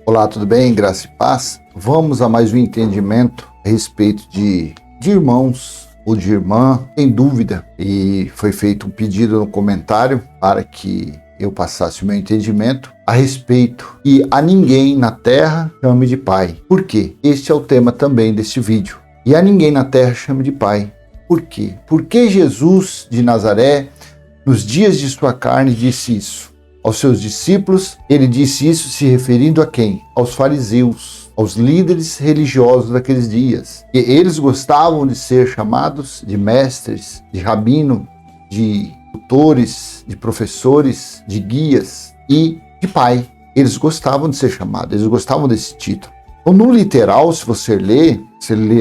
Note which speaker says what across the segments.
Speaker 1: Olá, tudo bem? Graça e paz. Vamos a mais um entendimento a respeito de irmãos ou de irmã, em dúvida. E foi feito um pedido no comentário para que eu passasse o meu entendimento a respeito e a ninguém na terra chame de pai. Por quê? Este é o tema também deste vídeo. E a ninguém na terra chame de pai. Por quê? Porque Jesus de Nazaré, nos dias de sua carne, disse isso aos seus discípulos. Ele disse isso se referindo a quem? Aos fariseus, aos líderes religiosos daqueles dias. E eles gostavam de ser chamados de mestres, de rabino, de tutores, de professores, de guias e de pai. Eles gostavam de ser chamados, eles gostavam desse título. Então, no literal, se você lê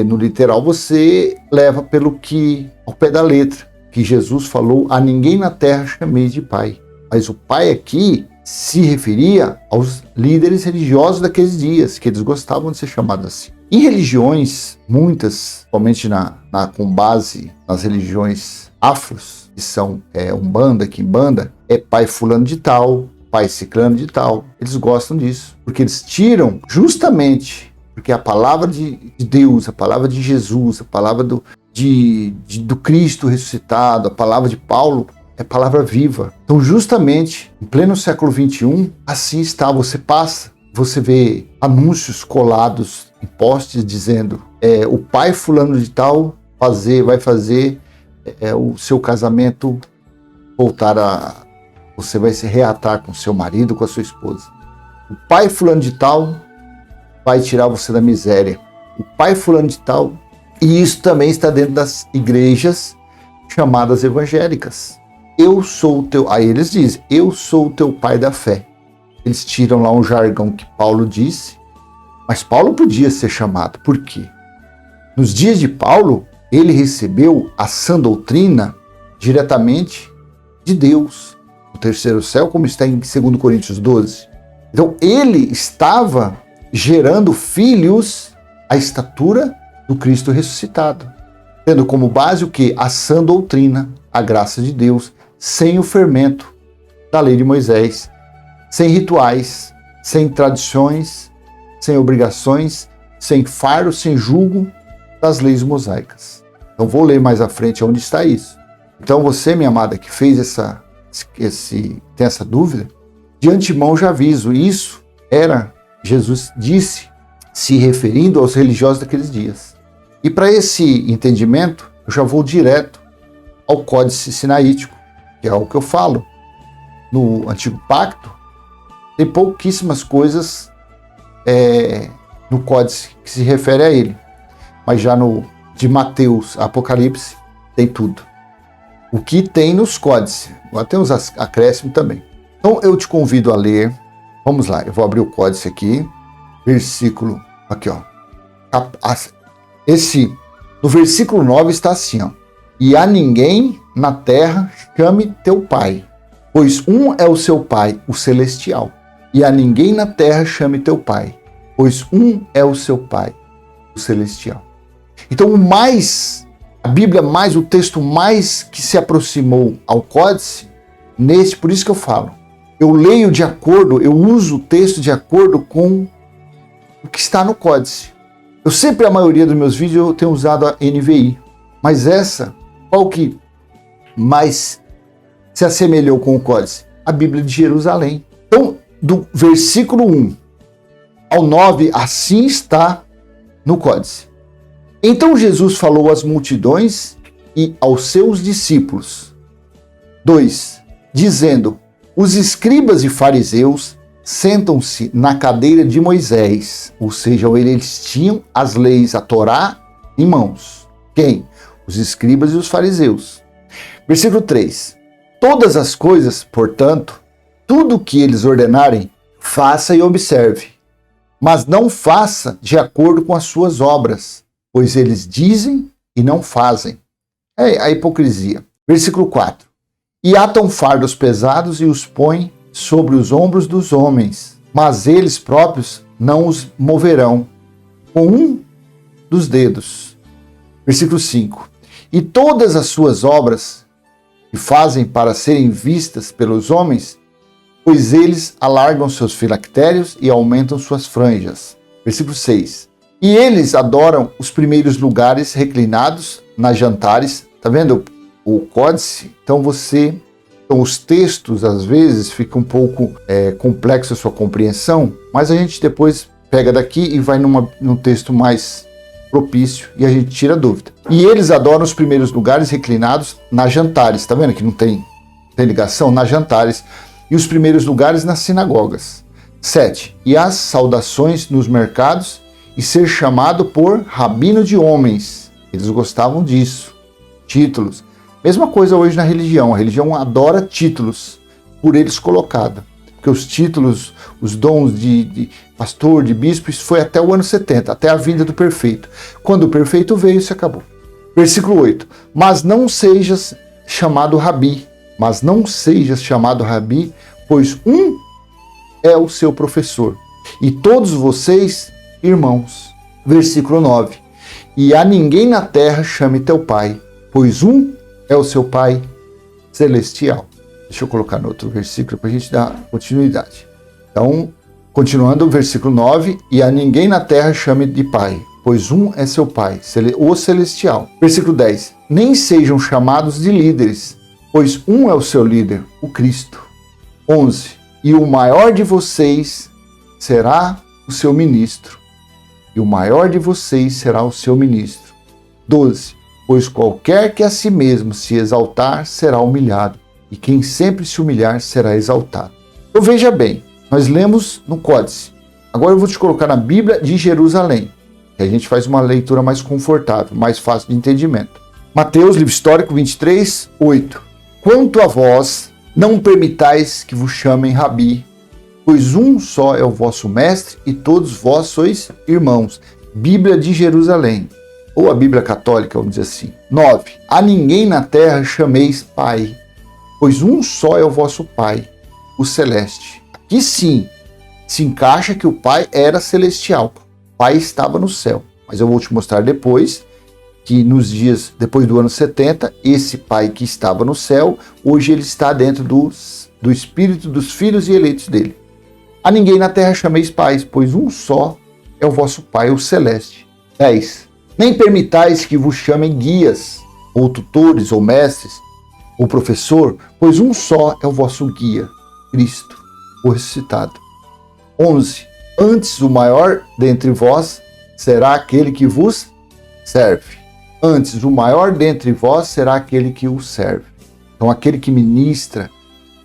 Speaker 1: no literal, você leva pelo que, ao pé da letra, que Jesus falou: a ninguém na terra chameis de pai. Mas o pai aqui se referia aos líderes religiosos daqueles dias, que eles gostavam de ser chamados assim. Em religiões, muitas, somente com base nas religiões afros, que são Umbanda, Quimbanda, é pai fulano de tal, pai ciclano de tal. Eles gostam disso, porque eles tiram justamente, porque a palavra de Deus, a palavra de Jesus, a palavra do Cristo ressuscitado, a palavra de Paulo, é palavra viva. Então, justamente, em pleno século XXI, assim está. Você passa, você vê anúncios colados em postes dizendo o pai fulano de tal vai fazer o seu casamento voltar a... Você vai se reatar com seu marido, com a sua esposa. O pai fulano de tal vai tirar você da miséria. O pai fulano de tal... E isso também está dentro das igrejas chamadas evangélicas. Eu sou o teu... Aí eles dizem, eu sou o teu pai da fé. Eles tiram lá um jargão que Paulo disse, mas Paulo podia ser chamado. Por quê? Nos dias de Paulo, ele recebeu a sã doutrina diretamente de Deus, no terceiro céu, como está em 2 Coríntios 12. Então, ele estava gerando filhos à estatura do Cristo ressuscitado, tendo como base o quê? A sã doutrina, a graça de Deus, sem o fermento da lei de Moisés, sem rituais, sem tradições, sem obrigações, sem fardo, sem julgo das leis mosaicas. Então vou ler mais à frente onde está isso. Então você, minha amada, que fez tem essa dúvida, de antemão já aviso, isso Jesus disse, se referindo aos religiosos daqueles dias. E para esse entendimento, eu já vou direto ao Códice Sinaítico, que é o que eu falo. No Antigo Pacto, tem pouquíssimas coisas no Códice que se refere a ele. Mas já de Mateus a Apocalipse, tem tudo. O que tem nos Códices. Agora tem uns acréscimos também. Então eu te convido a ler. Vamos lá, eu vou abrir o Códice aqui. Versículo, aqui ó. No versículo 9 está assim, ó. E a ninguém na terra chame teu pai, pois um é o seu pai, o celestial. E a ninguém na terra chame teu pai, pois um é o seu pai, o celestial. Então o texto mais que se aproximou ao Códice, por isso que eu falo, eu leio de acordo, eu uso o texto de acordo com o que está no Códice. A maioria dos meus vídeos eu tenho usado a NVI, mas qual que mais se assemelhou com o Códice? A Bíblia de Jerusalém. Então, do versículo 1 ao 9, assim está no Códice. Então Jesus falou às multidões e aos seus discípulos. 2. Dizendo, os escribas e fariseus sentam-se na cadeira de Moisés, ou seja, eles tinham as leis, a Torá, em mãos. Quem? Os escribas e os fariseus. Versículo 3. Todas as coisas, portanto, tudo o que eles ordenarem, faça e observe, mas não faça de acordo com as suas obras, pois eles dizem e não fazem. É a hipocrisia. Versículo 4. E atam fardos pesados e os põem sobre os ombros dos homens, mas eles próprios não os moverão com um dos dedos. Versículo 5. E todas as suas obras que fazem para serem vistas pelos homens, pois eles alargam seus filactérios e aumentam suas franjas. Versículo 6. E eles adoram os primeiros lugares reclinados nas jantares. Tá vendo o códice? Então os textos às vezes fica um pouco complexo a sua compreensão, mas a gente depois pega daqui e vai num texto mais propício e a gente tira a dúvida. E eles adoram os primeiros lugares reclinados nas jantares. Tá vendo que não tem ligação? Nas jantares. E os primeiros lugares nas sinagogas. 7. E as saudações nos mercados e ser chamado por rabino de homens. Eles gostavam disso. Títulos. Mesma coisa hoje na religião. A religião adora títulos por eles colocada. Porque os títulos, os dons de pastor, de bispo, isso foi até o ano 70, até a vinda do perfeito. Quando o perfeito veio, isso acabou. Versículo 8. Mas não sejas chamado rabi, pois um é o seu professor, e todos vocês irmãos. Versículo 9. E a ninguém na terra chame teu pai, pois um é o seu Pai celestial. Deixa eu colocar no outro versículo para a gente dar continuidade. Então, continuando o versículo 9, e a ninguém na terra chame de pai, pois um é seu Pai, o celestial. Versículo 10, nem sejam chamados de líderes, pois um é o seu líder, o Cristo. 11, e o maior de vocês será o seu ministro. E o maior de vocês será o seu ministro. 12, pois qualquer que a si mesmo se exaltar será humilhado, e quem sempre se humilhar será exaltado. Então veja bem, nós lemos no Códice. Agora eu vou te colocar na Bíblia de Jerusalém, que a gente faz uma leitura mais confortável, mais fácil de entendimento. Mateus, livro histórico 23, 8. Quanto a vós, não permitais que vos chamem Rabi, pois um só é o vosso mestre e todos vós sois irmãos. Bíblia de Jerusalém, ou a Bíblia católica, vamos dizer assim. 9. A ninguém na terra chameis Pai, pois um só é o vosso Pai, o celeste. Aqui sim, se encaixa que o Pai era celestial. O Pai estava no céu. Mas eu vou te mostrar depois que nos dias depois do ano 70, esse Pai que estava no céu, hoje ele está dentro do espírito dos filhos e eleitos dele. A ninguém na terra chameis pais, pois um só é o vosso Pai, o celeste. 10. Nem permitais que vos chamem guias, ou tutores, ou mestres, ou professor, pois um só é o vosso guia, Cristo, o ressuscitado. 11. Antes o maior dentre vós será aquele que vos serve. Antes o maior dentre vós será aquele que o serve. Então aquele que ministra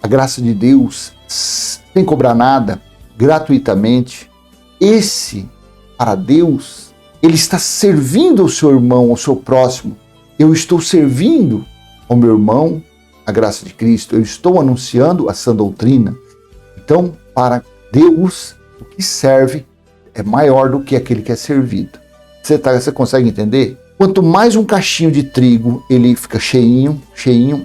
Speaker 1: a graça de Deus sem cobrar nada, gratuitamente, esse, para Deus, ele está servindo ao seu irmão, ao seu próximo. Eu estou servindo ao meu irmão a graça de Cristo, eu estou anunciando a sã doutrina. Então, para Deus, o que serve é maior do que aquele que é servido. Você consegue entender? Quanto mais um cachinho de trigo ele fica cheinho,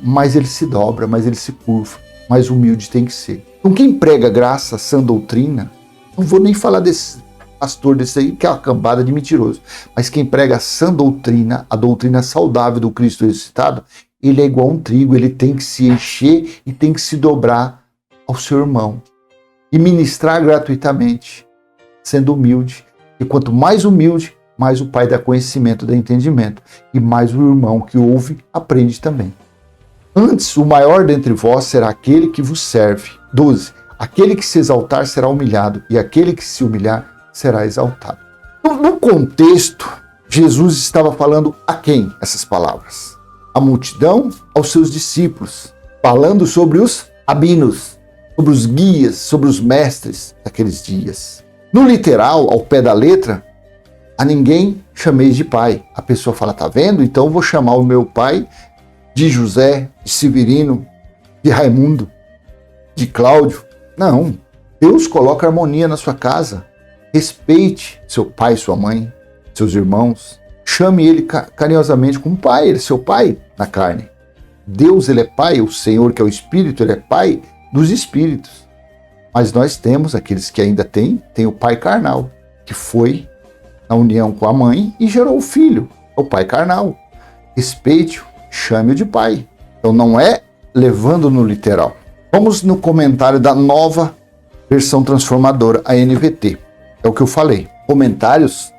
Speaker 1: mais ele se dobra, mais ele se curva, mais humilde tem que ser. Então quem prega graça, sã doutrina, não vou nem falar desse pastor desse aí, que é uma cambada de mentiroso, mas quem prega a sã doutrina, a doutrina saudável do Cristo ressuscitado, ele é igual a um trigo, ele tem que se encher e tem que se dobrar ao seu irmão e ministrar gratuitamente, sendo humilde. E quanto mais humilde, mais o Pai dá conhecimento, dá entendimento, e mais o irmão que ouve aprende também. Antes, o maior dentre vós será aquele que vos serve. 12. Aquele que se exaltar será humilhado, e aquele que se humilhar será exaltado. Então, no contexto, Jesus estava falando a quem essas palavras? A multidão, aos seus discípulos, falando sobre os rabinos, sobre os guias, sobre os mestres daqueles dias. No literal, ao pé da letra, a ninguém chameis de pai. A pessoa fala, tá vendo? Então eu vou chamar o meu pai de José, de Severino, de Raimundo, de Cláudio. Não, Deus coloca harmonia na sua casa. Respeite seu pai, sua mãe, seus irmãos. Chame ele carinhosamente como pai, ele é seu pai na carne. Deus, ele é pai, o Senhor que é o Espírito, ele é pai dos espíritos. Mas nós temos, aqueles que ainda têm o pai carnal, que foi na união com a mãe e gerou o filho, é o pai carnal. Respeite-o, chame-o de pai. Então não é levando no literal. Vamos no comentário da Nova Versão Transformadora, a NVT. É o que eu falei. Comentários,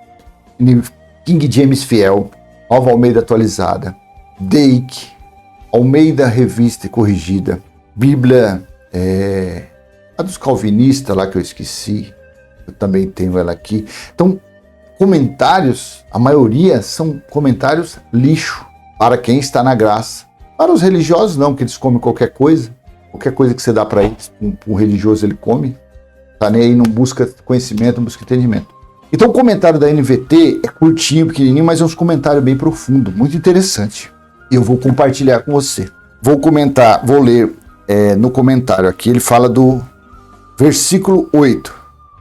Speaker 1: King James Fiel, Nova Almeida Atualizada, Dake, Almeida Revista e Corrigida, Bíblia, a dos calvinistas lá que eu esqueci, eu também tenho ela aqui. Então, comentários, a maioria são comentários lixo para quem está na graça. Para os religiosos não, que eles comem qualquer coisa que você dá para eles, um religioso ele come, tá nem aí, não busca conhecimento, não busca entendimento. Então o comentário da NVT é curtinho, pequenininho, mas é um comentário bem profundo, muito interessante. E eu vou compartilhar com você. Vou ler no comentário aqui, ele fala do versículo 8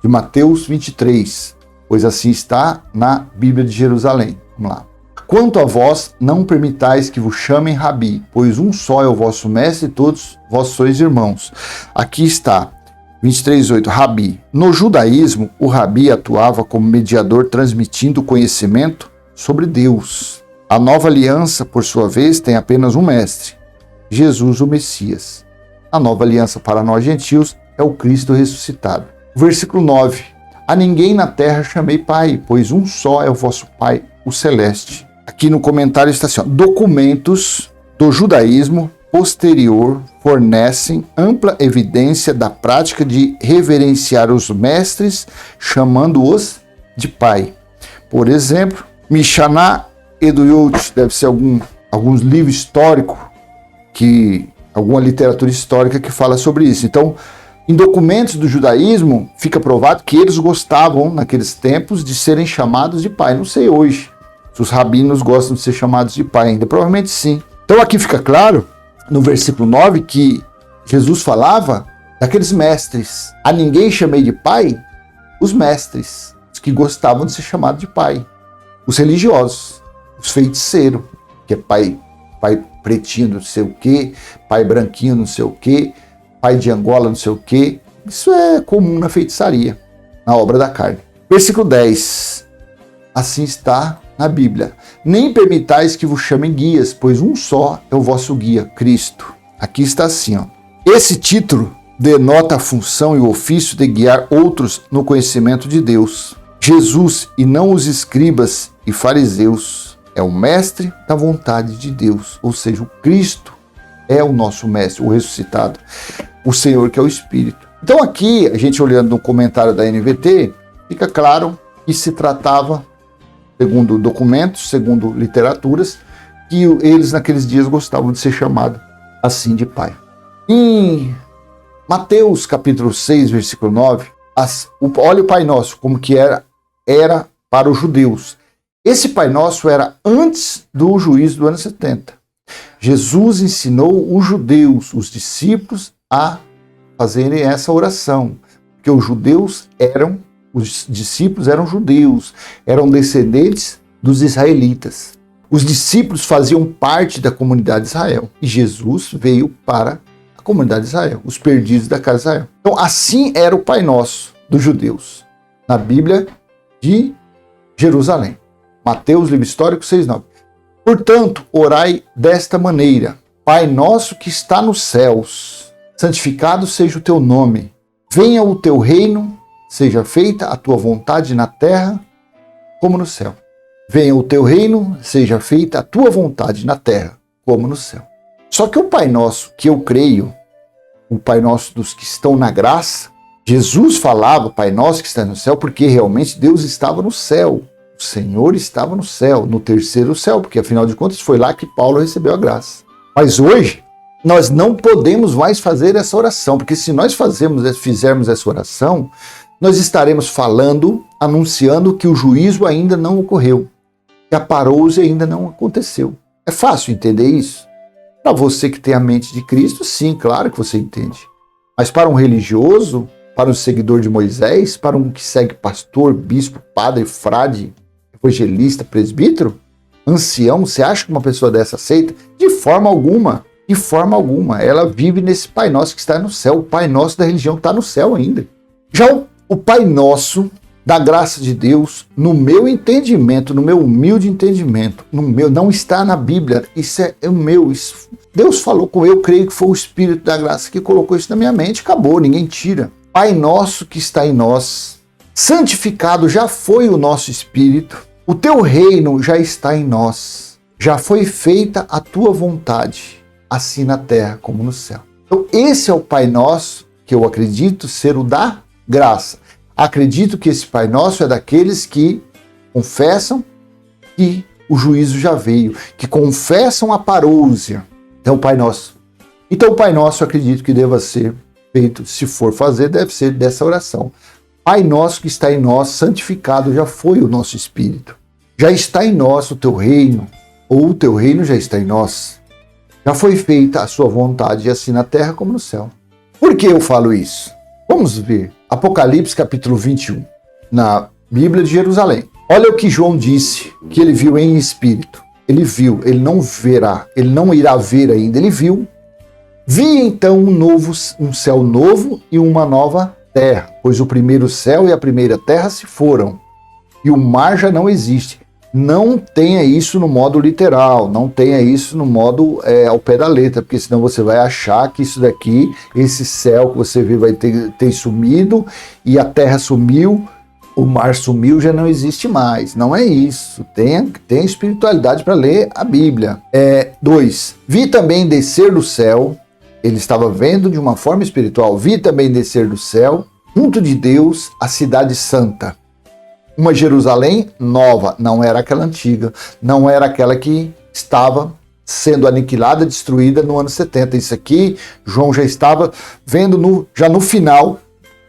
Speaker 1: de Mateus 23, pois assim está na Bíblia de Jerusalém. Vamos lá. Quanto a vós, não permitais que vos chamem Rabi, pois um só é o vosso mestre e todos vós sois irmãos. Aqui está, 23:8, Rabi. No judaísmo, o Rabi atuava como mediador transmitindo conhecimento sobre Deus. A nova aliança, por sua vez, tem apenas um mestre, Jesus o Messias. A nova aliança para nós gentios é o Cristo ressuscitado. Versículo 9. A ninguém na terra chamei Pai, pois um só é o vosso Pai, o Celeste. Aqui no comentário está assim, ó, documentos do judaísmo posterior fornecem ampla evidência da prática de reverenciar os mestres, chamando-os de Pai. Por exemplo, Mishnah Eduyot, deve ser alguns livros históricos, alguma literatura histórica que fala sobre isso. Então, em documentos do judaísmo, fica provado que eles gostavam, naqueles tempos, de serem chamados de Pai. Não sei hoje se os rabinos gostam de ser chamados de Pai ainda. Provavelmente sim. Então aqui fica claro, no versículo 9, que Jesus falava daqueles mestres. A ninguém chamei de Pai, os mestres, os que gostavam de ser chamados de Pai. Os religiosos, os feiticeiros, que é pai pretinho não sei o quê, pai branquinho não sei o quê, pai de Angola não sei o quê. Isso é comum na feitiçaria, na obra da carne. Versículo 10. Assim está na Bíblia. Nem permitais que vos chamem guias, pois um só é o vosso guia, Cristo. Aqui está assim, ó. Esse título denota a função e o ofício de guiar outros no conhecimento de Deus. Jesus, e não os escribas e fariseus, é o mestre da vontade de Deus, ou seja, o Cristo é o nosso mestre, o ressuscitado, o Senhor que é o Espírito. Então aqui, a gente olhando no comentário da NVT, fica claro que se tratava, segundo documentos, segundo literaturas, que eles naqueles dias gostavam de ser chamados assim de Pai. Em Mateus capítulo 6, versículo 9, olha o Pai Nosso, como que era para os judeus. Esse Pai Nosso era antes do juízo do ano 70. Jesus ensinou os judeus, os discípulos, a fazerem essa oração, porque os discípulos eram judeus, eram descendentes dos israelitas. Os discípulos faziam parte da comunidade de Israel e Jesus veio para a comunidade de Israel, os perdidos da casa de Israel. Então assim era o Pai Nosso dos judeus, na Bíblia de Jerusalém. Mateus, livro histórico 6:9. Portanto, orai desta maneira: Pai nosso que está nos céus, santificado seja o teu nome. Venha o teu reino, seja feita a tua vontade na terra como no céu. Venha o teu reino, seja feita a tua vontade na terra como no céu. Só que o Pai Nosso que eu creio, o Pai Nosso dos que estão na graça, Jesus falava Pai Nosso que está no céu porque realmente Deus estava no céu. O Senhor estava no céu, no terceiro céu, porque afinal de contas foi lá que Paulo recebeu a graça. Mas hoje nós não podemos mais fazer essa oração, porque se nós fizermos essa oração, nós estaremos falando, anunciando que o juízo ainda não ocorreu, que a parousia ainda não aconteceu. É fácil entender isso? Para você que tem a mente de Cristo, sim, claro que você entende. Mas para um religioso, para um seguidor de Moisés, para um que segue pastor, bispo, padre, frade, evangelista, presbítero, ancião, você acha que uma pessoa dessa aceita? De forma alguma. De forma alguma. Ela vive nesse Pai Nosso que está no céu. O Pai Nosso da religião está no céu ainda. Já o Pai Nosso da graça de Deus, no meu entendimento, no meu humilde entendimento, não está na Bíblia, isso é o meu. Deus falou com eu, creio que foi o Espírito da graça que colocou isso na minha mente, acabou, ninguém tira. Pai nosso que está em nós, santificado já foi o nosso espírito, o teu reino já está em nós, já foi feita a tua vontade, assim na terra como no céu. Então esse é o Pai Nosso, que eu acredito ser o da graça. Acredito que esse Pai Nosso é daqueles que confessam que o juízo já veio, que confessam a parousia. Então, o Pai Nosso. Então, o Pai Nosso, eu acredito que deva ser feito, se for fazer, deve ser dessa oração. Pai Nosso que está em nós, santificado já foi o nosso espírito. Já está em nós o teu reino, ou o teu reino já está em nós. Já foi feita a sua vontade, assim na terra como no céu. Por que eu falo isso? Vamos ver. Apocalipse capítulo 21, na Bíblia de Jerusalém. Olha o que João disse, que ele viu em espírito. Ele viu, ele não verá, ele não irá ver ainda, ele viu. Vi então um céu novo e uma nova terra, pois o primeiro céu e a primeira terra se foram, e o mar já não existe. Não tenha isso no modo literal, não tenha isso no modo ao pé da letra, porque senão você vai achar que isso daqui, esse céu que você vê vai ter sumido, e a terra sumiu, o mar sumiu, já não existe mais. Não é isso. Tem espiritualidade para ler a Bíblia. 2. Vi também descer do céu, ele estava vendo de uma forma espiritual, vi também descer do céu, junto de Deus, a cidade santa. Uma Jerusalém nova, não era aquela antiga, não era aquela que estava sendo aniquilada, destruída no ano 70. Isso aqui, João já estava vendo já no final,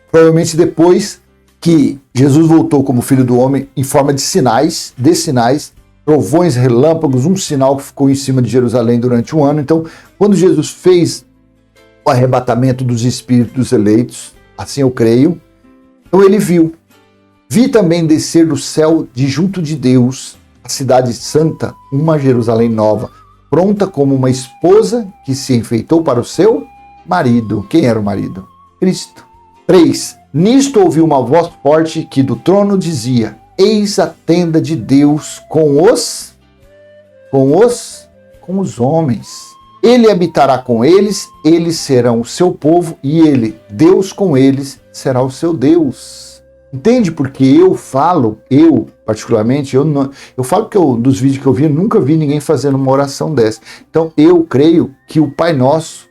Speaker 1: provavelmente depois que Jesus voltou como Filho do Homem em forma de sinais, trovões, relâmpagos, um sinal que ficou em cima de Jerusalém durante um ano. Então, quando Jesus fez o arrebatamento dos espíritos dos eleitos, assim eu creio, então ele viu. Vi também descer do céu de junto de Deus, a cidade santa, uma Jerusalém nova, pronta como uma esposa que se enfeitou para o seu marido. Quem era o marido? Cristo. 3. Nisto ouvi uma voz forte que do trono dizia: eis a tenda de Deus com os homens. Ele habitará com eles, eles serão o seu povo, e ele, Deus com eles, será o seu Deus. Entende? Porque eu particularmente, eu falo que dos vídeos que eu vi, eu nunca vi ninguém fazendo uma oração dessa. Então, eu creio que o Pai Nosso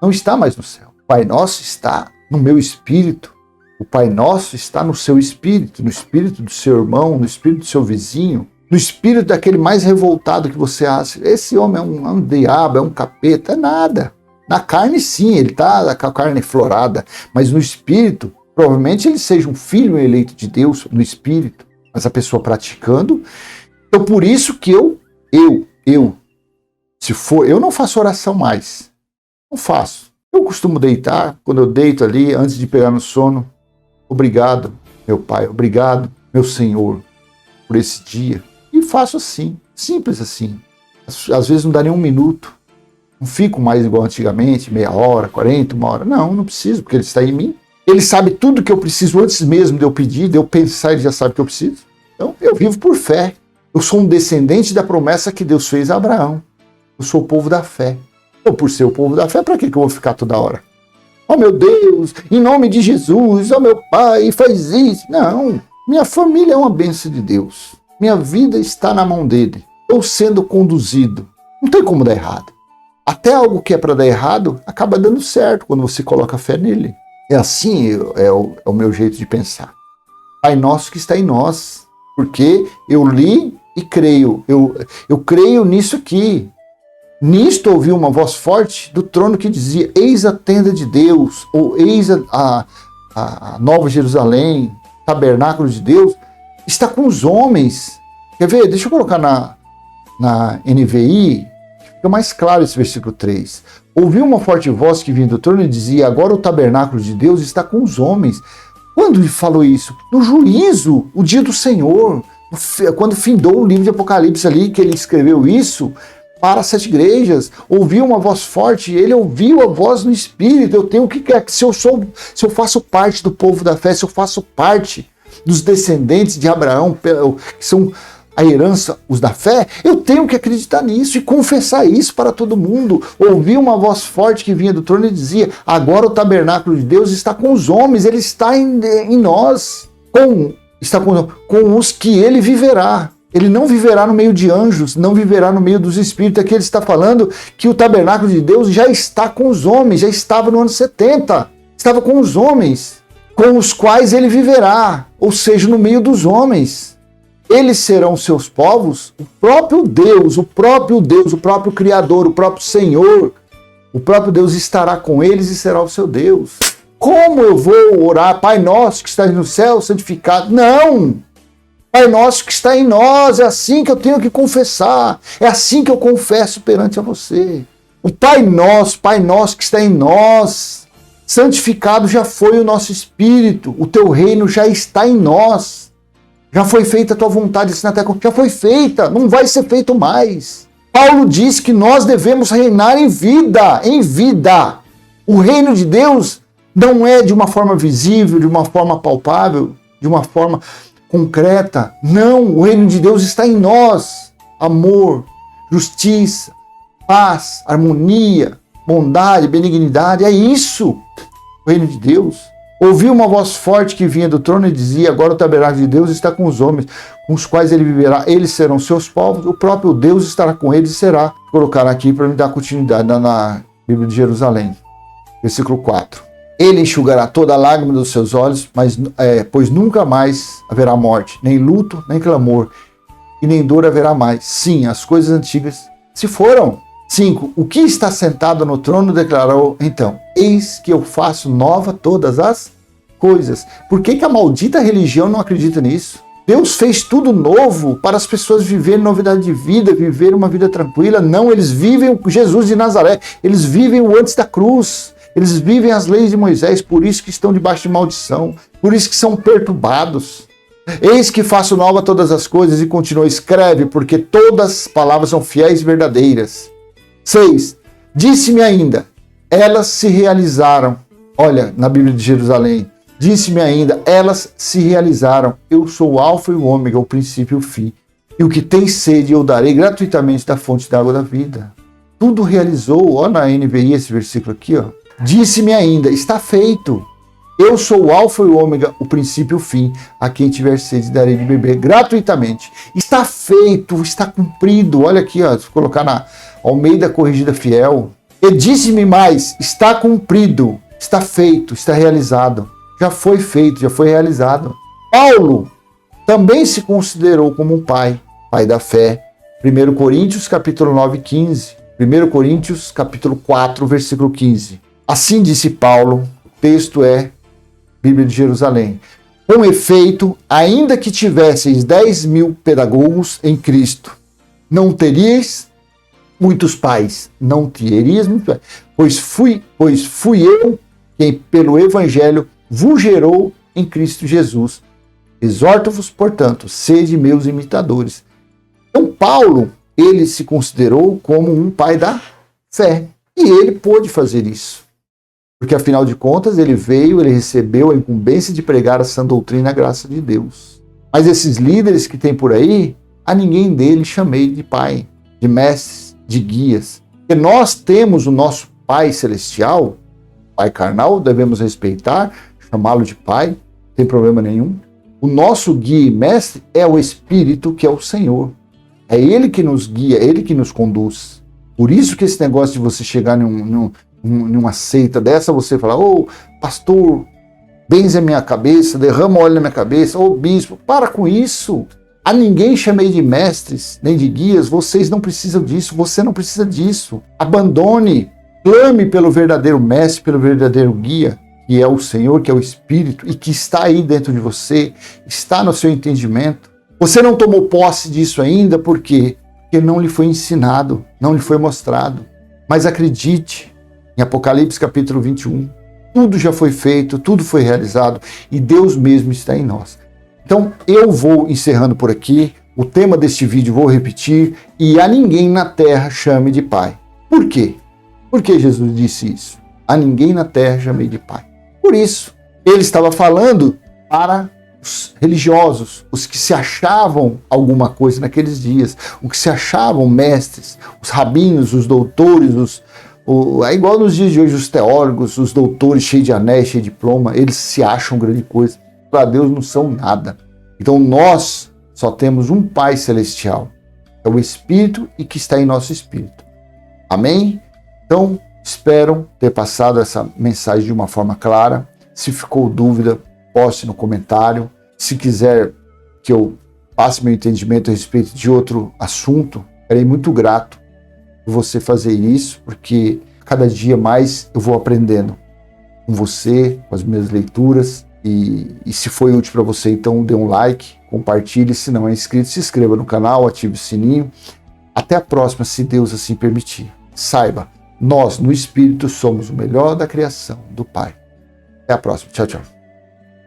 Speaker 1: não está mais no céu. O Pai Nosso está no meu espírito. O Pai Nosso está no seu espírito, no espírito do seu irmão, no espírito do seu vizinho, no espírito daquele mais revoltado que você acha. Esse homem é um diabo, é um capeta, é nada. Na carne, sim, ele está com a carne florada, mas no espírito, provavelmente ele seja um filho eleito de Deus no espírito, mas a pessoa praticando. Então, por isso que eu não faço oração mais. Não faço. Eu costumo deitar, quando eu deito ali, antes de pegar no sono, obrigado, meu Pai, obrigado, meu Senhor, por esse dia. E faço assim, simples assim. Às vezes não dá nem um minuto. Não fico mais igual antigamente, meia hora, 40, uma hora. Não preciso, porque ele está em mim. Ele sabe tudo que eu preciso antes mesmo de eu pedir, de eu pensar, ele já sabe o que eu preciso. Então, eu vivo por fé. Eu sou um descendente da promessa que Deus fez a Abraão. Eu sou o povo da fé. Então, por ser o povo da fé, para que eu vou ficar toda hora? Oh, meu Deus, em nome de Jesus, oh, meu Pai, faz isso. Não, minha família é uma bênção de Deus. Minha vida está na mão dele. Estou sendo conduzido. Não tem como dar errado. Até algo que é para dar errado, acaba dando certo quando você coloca fé nele. É assim, é o meu jeito de pensar. Pai Nosso que está em nós, porque eu li e creio. Eu creio nisso aqui. Nisto ouvi uma voz forte do trono que dizia: eis a tenda de Deus, ou eis a Nova Jerusalém, tabernáculo de Deus, está com os homens. Quer ver? Deixa eu colocar na NVI, fica mais claro esse versículo 3. Ouvi uma forte voz que vinha do trono e dizia: agora o tabernáculo de Deus está com os homens. Quando ele falou isso? No juízo, o dia do Senhor, quando findou o livro de Apocalipse ali, que ele escreveu isso para as 7 igrejas. Ouviu uma voz forte, ele ouviu a voz no Espírito. Eu tenho o que quer, se eu faço parte do povo da fé, se eu faço parte dos descendentes de Abraão, que são a herança, os da fé, eu tenho que acreditar nisso e confessar isso para todo mundo. Ouvi uma voz forte que vinha do trono e dizia: agora o tabernáculo de Deus está com os homens, ele está em nós, está com os que ele viverá. Ele não viverá no meio de anjos, não viverá no meio dos espíritos. Aqui ele está falando que o tabernáculo de Deus já está com os homens, já estava no ano 70, estava com os homens, com os quais ele viverá, ou seja, no meio dos homens. Eles serão seus povos, o próprio Deus, o próprio Criador, o próprio Senhor, o próprio Deus estará com eles e será o seu Deus. Como eu vou orar, Pai nosso que estás no céu, santificado? Não! Pai nosso que está em nós, é assim que eu tenho que confessar, é assim que eu confesso perante a você. O Pai nosso que está em nós, santificado já foi o nosso espírito, o teu reino já está em nós. Já foi feita a tua vontade assim na terra, já foi feita, não vai ser feito mais. Paulo diz que nós devemos reinar em vida, em vida. O reino de Deus não é de uma forma visível, de uma forma palpável, de uma forma concreta. Não, o reino de Deus está em nós. Amor, justiça, paz, harmonia, bondade, benignidade, é isso, o reino de Deus. Ouvi uma voz forte que vinha do trono e dizia: agora o tabernáculo de Deus está com os homens, com os quais ele viverá, eles serão seus povos, o próprio Deus estará com eles e será. Vou colocar aqui para me dar continuidade na Bíblia de Jerusalém. Versículo 4. Ele enxugará toda a lágrima dos seus olhos, pois nunca mais haverá morte, nem luto, nem clamor, e nem dor haverá mais. Sim, as coisas antigas se foram. 5. O que está sentado no trono declarou então: eis que eu faço nova todas as coisas. Por que a maldita religião não acredita nisso? Deus fez tudo novo para as pessoas viverem novidade de vida, viver uma vida tranquila. Não, eles vivem o Jesus de Nazaré, eles vivem o antes da cruz, eles vivem as leis de Moisés, por isso que estão debaixo de maldição, por isso que são perturbados. Eis que faço nova todas as coisas, e continua: escreve, porque todas as palavras são fiéis e verdadeiras. 6. Disse-me ainda, elas se realizaram. Olha, na Bíblia de Jerusalém. Disse-me ainda, elas se realizaram. Eu sou o alfa e o ômega, o princípio e o fim. E o que tem sede eu darei gratuitamente da fonte da água da vida. Tudo realizou. Olha na NVI esse versículo aqui, ó. Disse-me ainda, está feito. Eu sou o alfa e o ômega, o princípio e o fim. A quem tiver sede darei de beber gratuitamente. Está feito, está cumprido. Olha aqui, ó, se colocar na Almeida Corrigida Fiel. E disse-me mais, está cumprido, está feito, está realizado. Já foi feito, já foi realizado. Paulo também se considerou como um pai da fé. 1 Coríntios capítulo 9, 15. 1 Coríntios capítulo 4, versículo 15. Assim disse Paulo, o texto é Bíblia de Jerusalém. Com efeito, ainda que tivesseis 10.000 pedagogos em Cristo, não teríeis muitos pais, pois fui eu quem pelo Evangelho vos gerou em Cristo Jesus. Exorto-vos, portanto, sede meus imitadores. Então Paulo, ele se considerou como um pai da fé, e ele pôde fazer isso. Porque, afinal de contas, ele recebeu a incumbência de pregar a sã doutrina e a graça de Deus. Mas esses líderes que tem por aí, a ninguém deles chamei de pai, de mestres, de guias. Porque nós temos o nosso Pai Celestial, Pai carnal, devemos respeitar, chamá-lo de Pai, não tem problema nenhum. O nosso guia e mestre é o Espírito, que é o Senhor. É Ele que nos guia, é Ele que nos conduz. Por isso que esse negócio de você chegar numa seita dessa, você falar: ô pastor, benze a minha cabeça, derrama óleo na minha cabeça, ô bispo, para com isso. A ninguém chamei de mestres, nem de guias, vocês não precisam disso, você não precisa disso. Abandone, clame pelo verdadeiro mestre, pelo verdadeiro guia, que é o Senhor, que é o Espírito, e que está aí dentro de você, está no seu entendimento. Você não tomou posse disso ainda, por quê? Porque não lhe foi ensinado, não lhe foi mostrado. Mas acredite, em Apocalipse capítulo 21, tudo já foi feito, tudo foi realizado, e Deus mesmo está em nós. Então, eu vou encerrando por aqui. O tema deste vídeo vou repetir: e a ninguém na terra chame de pai. Por quê? Por que Jesus disse isso? A ninguém na terra chamei de pai. Por isso, ele estava falando para os religiosos, os que se achavam alguma coisa naqueles dias, os que se achavam mestres, os rabinos, os doutores, é igual nos dias de hoje os teólogos, os doutores cheios de anéis, cheios de diploma, eles se acham grande coisa. Para Deus não são nada. Então nós só temos um Pai Celestial, é o Espírito e que está em nosso Espírito. Amém? Então, espero ter passado essa mensagem de uma forma clara. Se ficou dúvida, poste no comentário. Se quiser que eu passe meu entendimento a respeito de outro assunto, serei muito grato por você fazer isso, porque cada dia mais eu vou aprendendo com você, com as minhas leituras. E se foi útil para você, então dê um like, compartilhe. Se não é inscrito, se inscreva no canal, ative o sininho. Até a próxima, se Deus assim permitir. Saiba, nós no Espírito somos o melhor da criação do Pai. Até a próxima. Tchau, tchau.